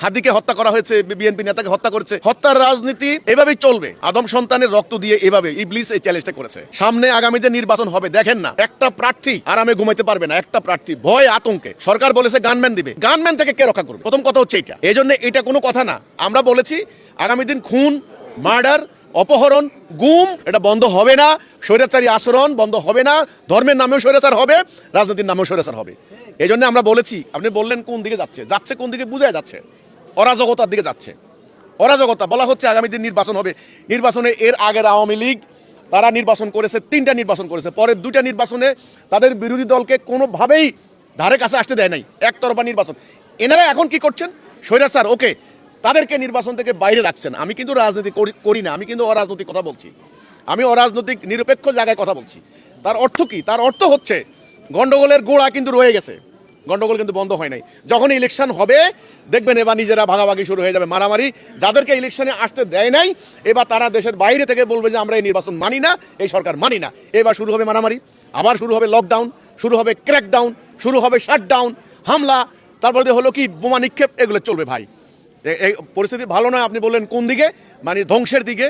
হাদিকে হত্যা করা হয়েছে, বিএনপি নেতাকে হত্যা করেছে। হত্যার রাজনীতি এভাবেই চলবে। আদম সন্তানের রক্ত দিয়ে এভাবে ইবলিস এই চ্যালেঞ্জটা করেছে। সামনে আগামীতে নির্বাচন হবে, দেখেন না, একটা প্রার্থী আরামে ঘুমাইতে পারবে না, একটা প্রার্থী ভয় আতঙ্কে। সরকার বলেছে গানম্যান দিবে, গানম্যান থেকে কে রক্ষা করবে? প্রথম কথা হচ্ছে এটা। এই জন্য এটা কোনো কথা না। আমরা বলেছি আগামী দিন খুন, মার্ডার, অপহরণ, গুম এটা বন্ধ হবে না। স্বৈরাচারী আচরণ বন্ধ হবে না। ধর্মের নামেও স্বৈরাচার হবে, রাজনীতির নামেও স্বৈরাচার হবে। এই জন্য আমরা বলেছি। আপনি বললেন কোন দিকে যাচ্ছে, যাচ্ছে কোন দিকে বুঝায় যাচ্ছে, অরাজকতার দিকে যাচ্ছে। অরাজকতা বলা হচ্ছে আগামী দিন নির্বাচন হবে। নির্বাচনে এর আগের আওয়ামী লীগ তারা নির্বাচন করেছে, 3টা নির্বাচন করেছে, পরের 2টা নির্বাচনে তাদের বিরোধী দলকে কোনোভাবেই ধারে কাছে আসতে দেয় নাই, একতরফা নির্বাচন। এনারা এখন কি করছেন? স্বৈরাচার, ওকে, তাদেরকে নির্বাচন থেকে বাইরে রাখছেন। আমি কিন্তু রাজনীতি করি না, আমি কিন্তু অরাজনৈতিক কথা বলছি। আমি অরাজনৈতিক নিরপেক্ষ জায়গায় কথা বলছি। তার অর্থ কি? তার অর্থ হচ্ছে গন্ডগোলের গোড়া কিন্তু রয়ে গেছে, গন্ডগোল কিন্তু বন্ধ হয় নাই। যখন ইলেকশন হবে দেখবেন এবার নিজেরা ভাগাভাগি শুরু হয়ে যাবে, মারামারি। যাদেরকে ইলেকশনে আসতে দেয় নাই এবার তারা দেশের বাইরে থেকে বলবে যে আমরা এই নির্বাচন মানি না, এই সরকার মানি না। এবার শুরু হবে মারামারি, আবার শুরু হবে লকডাউন, শুরু হবে ক্র্যাকডাউন, শুরু হবে শাটডাউন, হামলা, তারপরে হলো কি বোমা নিক্ষেপ, এগুলো চলবে ভাই। এই পরিস্থিতি ভালো নয়। আপনি বললেন কোন দিকে, মানে ধ্বংসের দিকে।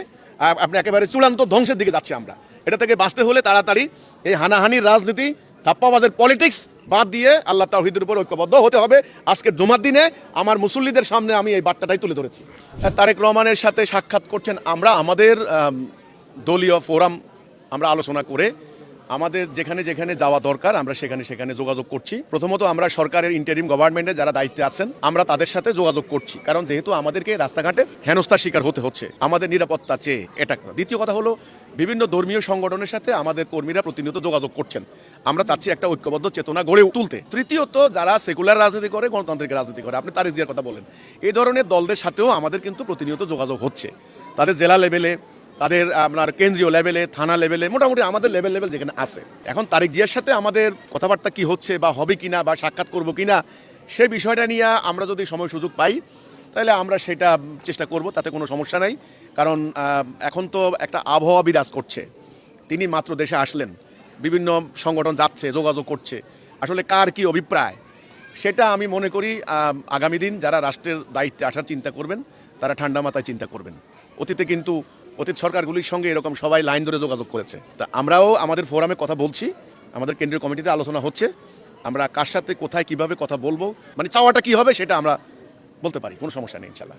আপনি একেবারে চূড়ান্ত ধ্বংসের দিকে যাচ্ছে আমরা। এটা থেকে বাঁচতে হলে তাড়াতাড়ি এই হানাহানির রাজনীতি, ধাপ্পাবাজের পলিটিক্স বাদ দিয়ে আল্লাহ তাওহীদের উপর ঐক্যবদ্ধ হতে হবে। আজকের জুমার দিনে আমার মুসল্লিদের সামনে আমি এই বার্তাটাই তুলে ধরেছি। তারেক রহমানের সাথে সাক্ষাৎ করছেন। আমরা আমাদের দলীয় ফোরাম আমরা আলোচনা করে আমাদের যেখানে যেখানে যাওয়া দরকার আমরা সেখানে সেখানে যোগাযোগ করছি। প্রথমত আমরা সরকারের ইন্টারিম গভর্নমেন্টে যারা দায়িত্বে আছেন আমরা তাদের সাথে যোগাযোগ করছি, কারণ যেহেতু আমাদেরকে রাস্তাঘাটে হেনস্থার শিকার হতে হচ্ছে, আমাদের নিরাপত্তা চেয়ে এটা। দ্বিতীয় কথা হলো বিভিন্ন ধর্মীয় সংগঠনের সাথে আমাদের কর্মীরা প্রতিনিয়ত যোগাযোগ করছেন। আমরা চাচ্ছি একটা ঐক্যবদ্ধ চেতনা গড়ে তুলতে। তৃতীয়ত যারা সেকুলার রাজনীতি করে, গণতান্ত্রিক রাজনীতি করে, আপনি তারেক জিয়ার কথা বলেন, এই ধরনের দলদের সাথেও আমাদের কিন্তু প্রতিনিয়ত যোগাযোগ হচ্ছে। তাদের জেলা লেভেলে, তাদের আপনার কেন্দ্রীয় লেভেলে, থানা লেভেলে, মোটামুটি আমাদের লেভেল যেখানে আছে। এখন তারেক জিয়ার সাথে আমাদের কথাবার্তা কি হচ্ছে বা হবে কিনা বা সাক্ষাৎ করব কিনা সে বিষয়টা নিয়ে আমরা যদি সময় সুযোগ পাই তাহলে আমরা সেটা চেষ্টা করব, তাতে কোনো সমস্যা নাই। কারণ এখন তো একটা আবহাওয়া বিরাজ করছে। তিনি মাত্র দেশে আসলেন, বিভিন্ন সংগঠন যাচ্ছে, যোগাযোগ করছে। আসলে কার কি অভিপ্রায় সেটা আমি মনে করি আগামী দিন যারা রাষ্ট্রের দায়িত্বে আসার চিন্তা করবেন তারা ঠান্ডা মাথায় চিন্তা করবেন। অতীত সরকারগুলির সঙ্গে এরকম সবাই লাইন ধরে যোগাযোগ করেছে। তা আমরাও আমাদের ফোরামে কথা বলছি, আমাদের কেন্দ্রীয় কমিটিতে আলোচনা হচ্ছে। আমরা কার সাথে কোথায় কিভাবে কথা বলবো, মানে চাওয়াটা কি হবে সেটা আমরা বলতে পারি, কোনো সমস্যা নেই ইনশাল্লাহ।